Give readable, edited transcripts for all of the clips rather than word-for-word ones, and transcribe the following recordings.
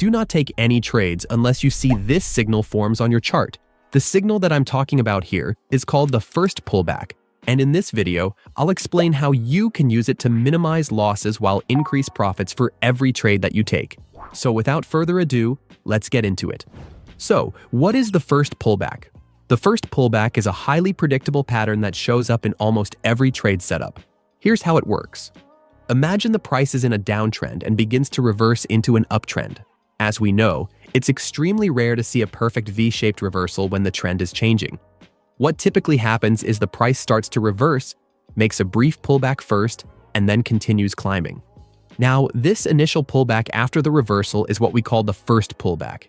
Do not take any trades unless you see this signal forms on your chart. The signal that I'm talking about here is called the first pullback, and in this video, I'll explain how you can use it to minimize losses while increase profits for every trade that you take. So without further ado, let's get into it. So, what is the first pullback? The first pullback is a highly predictable pattern that shows up in almost every trade setup. Here's how it works. Imagine the price is in a downtrend and begins to reverse into an uptrend. As we know, it's extremely rare to see a perfect V-shaped reversal when the trend is changing. What typically happens is the price starts to reverse, makes a brief pullback first, and then continues climbing. Now, this initial pullback after the reversal is what we call the first pullback.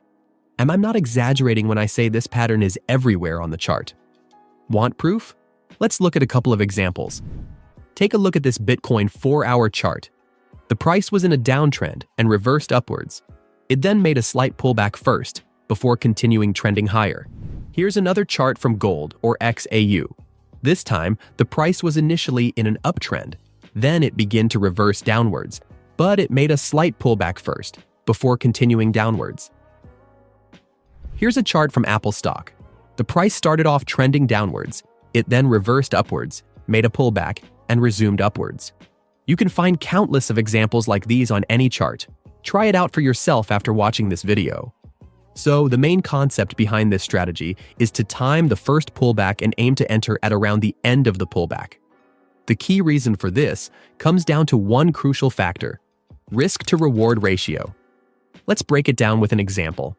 And I'm not exaggerating when I say this pattern is everywhere on the chart. Want proof? Let's look at a couple of examples. Take a look at this Bitcoin 4-hour chart. The price was in a downtrend and reversed upwards. It then made a slight pullback first, before continuing trending higher. Here's another chart from gold, or XAU. This time, the price was initially in an uptrend. Then it began to reverse downwards, but it made a slight pullback first, before continuing downwards. Here's a chart from Apple stock. The price started off trending downwards. It then reversed upwards, made a pullback, and resumed upwards. You can find countless of examples like these on any chart. Try it out for yourself after watching this video. So, the main concept behind this strategy is to time the first pullback and aim to enter at around the end of the pullback. The key reason for this comes down to one crucial factor: risk to reward ratio. Let's break it down with an example.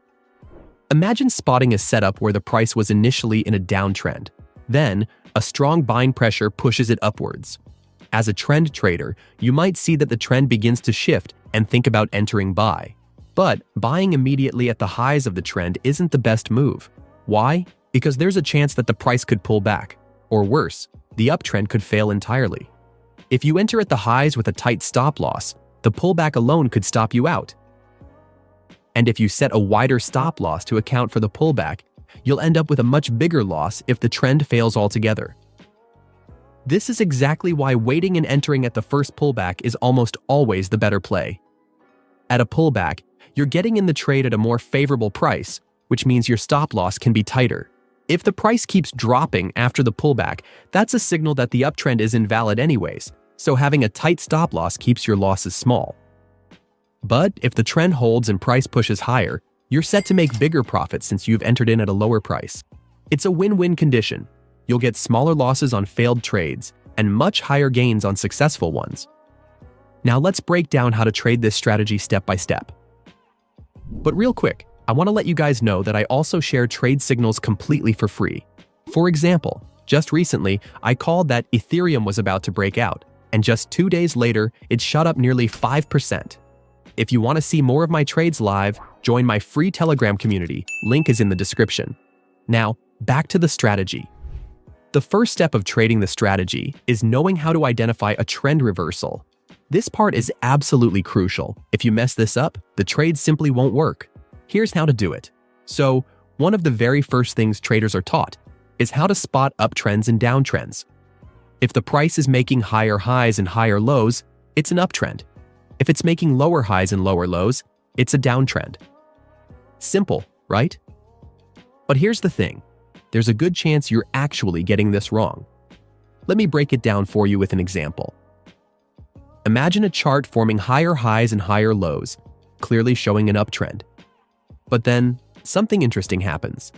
Imagine spotting a setup where the price was initially in a downtrend. Then, a strong buying pressure pushes it upwards. As a trend trader, you might see that the trend begins to shift and think about entering buy. But buying immediately at the highs of the trend isn't the best move. Why? Because there's a chance that the price could pull back. Or worse, the uptrend could fail entirely. If you enter at the highs with a tight stop loss, the pullback alone could stop you out. And if you set a wider stop loss to account for the pullback, you'll end up with a much bigger loss if the trend fails altogether. This is exactly why waiting and entering at the first pullback is almost always the better play. At a pullback, you're getting in the trade at a more favorable price, which means your stop loss can be tighter. If the price keeps dropping after the pullback, that's a signal that the uptrend is invalid anyways, so having a tight stop loss keeps your losses small. But if the trend holds and price pushes higher, you're set to make bigger profits since you've entered in at a lower price. It's a win-win condition. You'll get smaller losses on failed trades and much higher gains on successful ones. Now let's break down how to trade this strategy step by step. But real quick, I want to let you guys know that I also share trade signals completely for free. For example, just recently, I called that Ethereum was about to break out, and just 2 days later, it shot up nearly 5%. If you want to see more of my trades live, join my free Telegram community. Link is in the description. Now, back to the strategy. The first step of trading the strategy is knowing how to identify a trend reversal. This part is absolutely crucial. If you mess this up, the trade simply won't work. Here's how to do it. So, one of the very first things traders are taught is how to spot uptrends and downtrends. If the price is making higher highs and higher lows, it's an uptrend. If it's making lower highs and lower lows, it's a downtrend. Simple, right? But here's the thing. There's a good chance you're actually getting this wrong. Let me break it down for you with an example. Imagine a chart forming higher highs and higher lows, clearly showing an uptrend. But then, something interesting happens.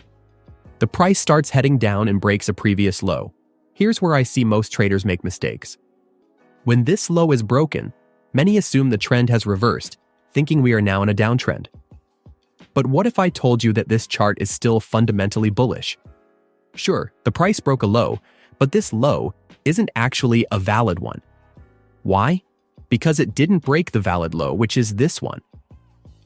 The price starts heading down and breaks a previous low. Here's where I see most traders make mistakes. When this low is broken, many assume the trend has reversed, thinking we are now in a downtrend. But what if I told you that this chart is still fundamentally bullish? Sure, the price broke a low, but this low isn't actually a valid one. Why? Because it didn't break the valid low, which is this one.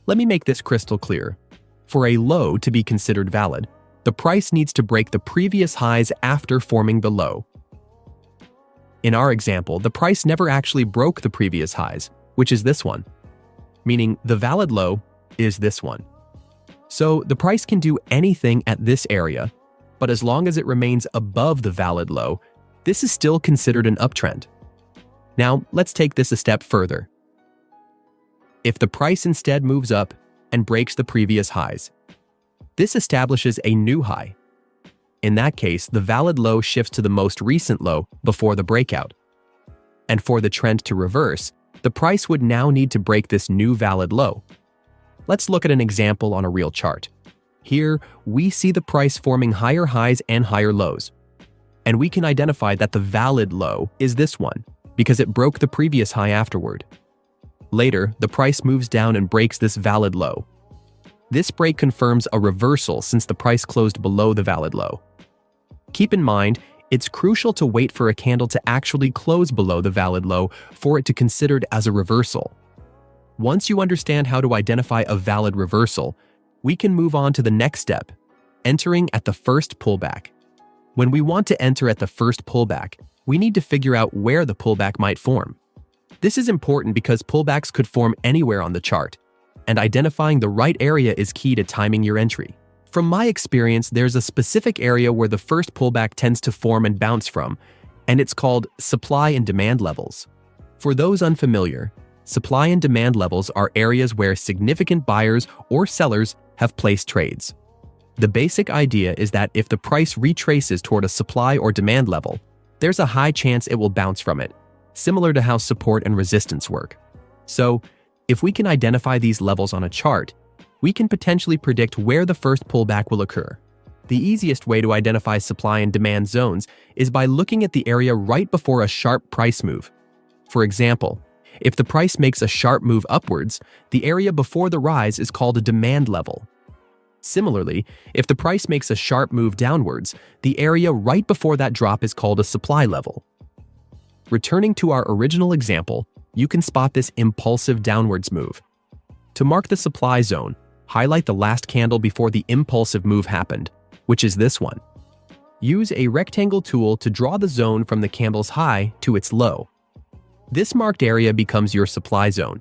Let me make this crystal clear. For a low to be considered valid, the price needs to break the previous highs after forming the low. In our example, the price never actually broke the previous highs, which is this one, meaning the valid low is this one. So the price can do anything at this area, but as long as it remains above the valid low, this is still considered an uptrend. Now, let's take this a step further. If the price instead moves up, and breaks the previous highs. This establishes a new high. In that case, the valid low shifts to the most recent low before the breakout. And for the trend to reverse, the price would now need to break this new valid low. Let's look at an example on a real chart. Here, we see the price forming higher highs and higher lows. And we can identify that the valid low is this one, because it broke the previous high afterward. Later, the price moves down and breaks this valid low. This break confirms a reversal since the price closed below the valid low. Keep in mind, it's crucial to wait for a candle to actually close below the valid low for it to be considered as a reversal. Once you understand how to identify a valid reversal, we can move on to the next step, entering at the first pullback. When we want to enter at the first pullback, we need to figure out where the pullback might form. This is important because pullbacks could form anywhere on the chart, and identifying the right area is key to timing your entry. From my experience, there's a specific area where the first pullback tends to form and bounce from, and it's called supply and demand levels. For those unfamiliar, supply and demand levels are areas where significant buyers or sellers have placed trades. The basic idea is that if the price retraces toward a supply or demand level, there's a high chance it will bounce from it, similar to how support and resistance work. So, if we can identify these levels on a chart, we can potentially predict where the first pullback will occur. The easiest way to identify supply and demand zones is by looking at the area right before a sharp price move. For example, if the price makes a sharp move upwards, the area before the rise is called a demand level. Similarly, if the price makes a sharp move downwards, the area right before that drop is called a supply level. Returning to our original example, you can spot this impulsive downwards move. To mark the supply zone, highlight the last candle before the impulsive move happened, which is this one. Use a rectangle tool to draw the zone from the candle's high to its low. This marked area becomes your supply zone.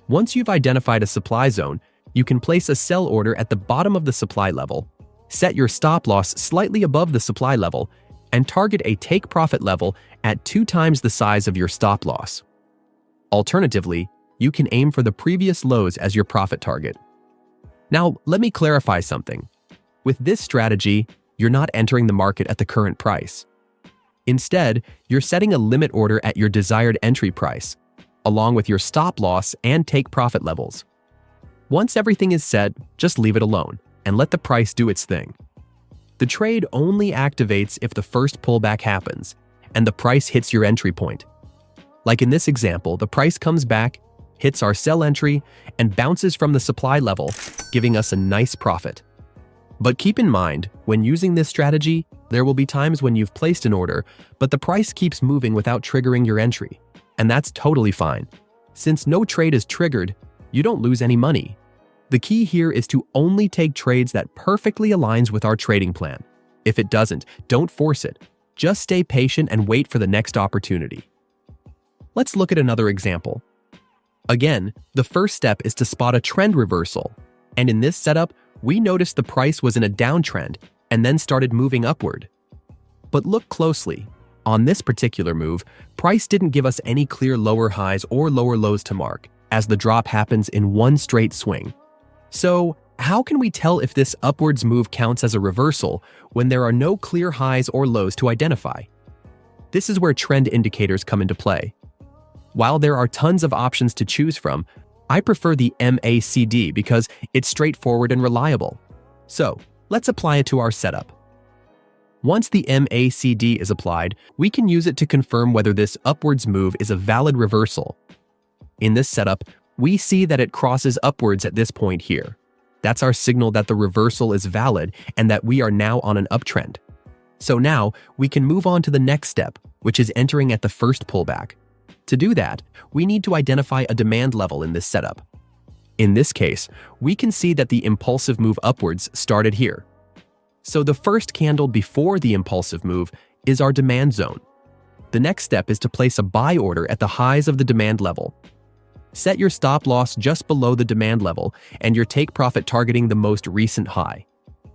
Once you've identified a supply zone, you can place a sell order at the bottom of the supply level, set your stop loss slightly above the supply level, and target a take profit level at 2 times the size of your stop loss. Alternatively, you can aim for the previous lows as your profit target. Now, let me clarify something. With this strategy, you're not entering the market at the current price. Instead, you're setting a limit order at your desired entry price, along with your stop loss and take profit levels. Once everything is set, just leave it alone and let the price do its thing. The trade only activates if the first pullback happens and the price hits your entry point. Like in this example, the price comes back, hits our sell entry, and bounces from the supply level, giving us a nice profit. But keep in mind, when using this strategy, there will be times when you've placed an order, but the price keeps moving without triggering your entry, and that's totally fine. Since no trade is triggered, you don't lose any money. The key here is to only take trades that perfectly aligns with our trading plan. If it doesn't, don't force it. Just stay patient and wait for the next opportunity. Let's look at another example. Again, the first step is to spot a trend reversal, and in this setup, we noticed the price was in a downtrend and then started moving upward. But look closely. On this particular move, price didn't give us any clear lower highs or lower lows to mark, as the drop happens in one straight swing. So, how can we tell if this upwards move counts as a reversal when there are no clear highs or lows to identify? This is where trend indicators come into play. While there are tons of options to choose from, I prefer the MACD because it's straightforward and reliable. So, let's apply it to our setup. Once the MACD is applied, we can use it to confirm whether this upwards move is a valid reversal. In this setup, we see that it crosses upwards at this point here. That's our signal that the reversal is valid and that we are now on an uptrend. So now, we can move on to the next step, which is entering at the first pullback. To do that, we need to identify a demand level in this setup. In this case, we can see that the impulsive move upwards started here. So the first candle before the impulsive move is our demand zone. The next step is to place a buy order at the highs of the demand level. Set your stop loss just below the demand level and your take profit targeting the most recent high.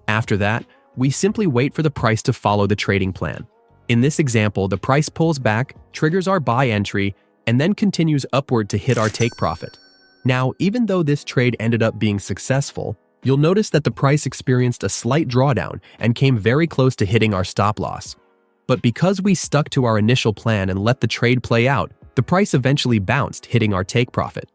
After that, we simply wait for the price to follow the trading plan. In this example, the price pulls back, triggers our buy entry, and then continues upward to hit our take profit. Now, even though this trade ended up being successful, you'll notice that the price experienced a slight drawdown and came very close to hitting our stop loss. But because we stuck to our initial plan and let the trade play out, the price eventually bounced, hitting our take profit.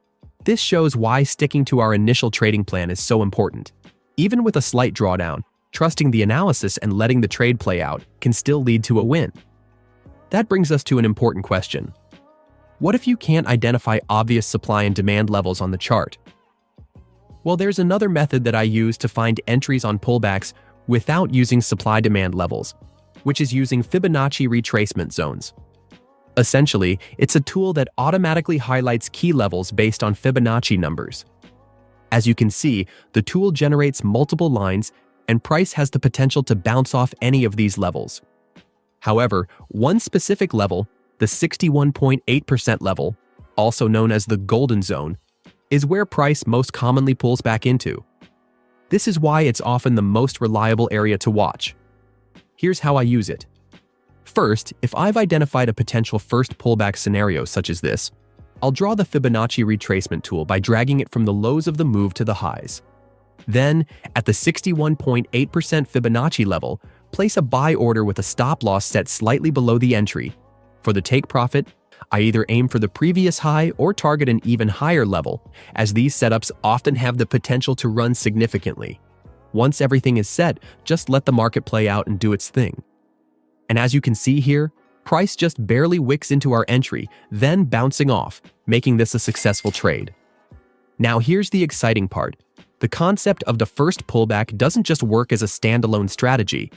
This shows why sticking to our initial trading plan is so important. Even with a slight drawdown, trusting the analysis and letting the trade play out can still lead to a win. That brings us to an important question. What if you can't identify obvious supply and demand levels on the chart? Well, there's another method that I use to find entries on pullbacks without using supply-demand levels, which is using Fibonacci retracement zones. Essentially, it's a tool that automatically highlights key levels based on Fibonacci numbers. As you can see, the tool generates multiple lines, and price has the potential to bounce off any of these levels. However, one specific level, the 61.8% level, also known as the golden zone, is where price most commonly pulls back into. This is why it's often the most reliable area to watch. Here's how I use it. First, if I've identified a potential first pullback scenario such as this, I'll draw the Fibonacci retracement tool by dragging it from the lows of the move to the highs. Then, at the 61.8% Fibonacci level, place a buy order with a stop loss set slightly below the entry. For the take profit, I either aim for the previous high or target an even higher level, as these setups often have the potential to run significantly. Once everything is set, just let the market play out and do its thing. And as you can see here, price just barely wicks into our entry, then bouncing off, making this a successful trade. Now here's the exciting part. The concept of the first pullback doesn't just work as a standalone strategy.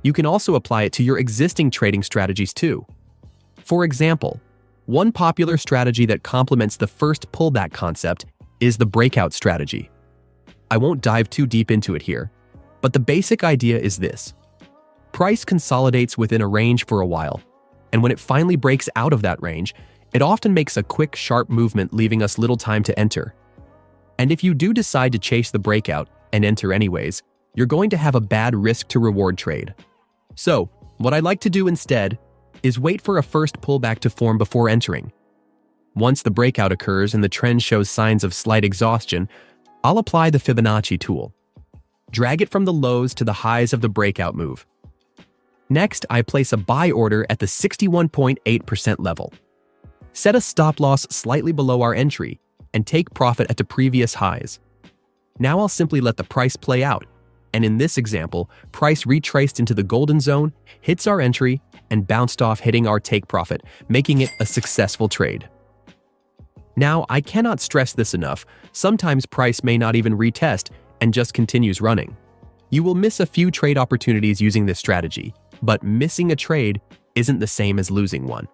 You can also apply it to your existing trading strategies too. For example, one popular strategy that complements the first pullback concept is the breakout strategy. I won't dive too deep into it here, but the basic idea is this. Price consolidates within a range for a while, and when it finally breaks out of that range, it often makes a quick, sharp movement, leaving us little time to enter. And if you do decide to chase the breakout and enter anyways, you're going to have a bad risk-to-reward trade. So, what I like to do instead is wait for a first pullback to form before entering. Once the breakout occurs and the trend shows signs of slight exhaustion, I'll apply the Fibonacci tool. Drag it from the lows to the highs of the breakout move. Next, I place a buy order at the 61.8% level. Set a stop loss slightly below our entry and take profit at the previous highs. Now I'll simply let the price play out, and in this example, price retraced into the golden zone, hits our entry, and bounced off, hitting our take profit, making it a successful trade. Now, I cannot stress this enough, sometimes price may not even retest and just continues running. You will miss a few trade opportunities using this strategy, but missing a trade isn't the same as losing one.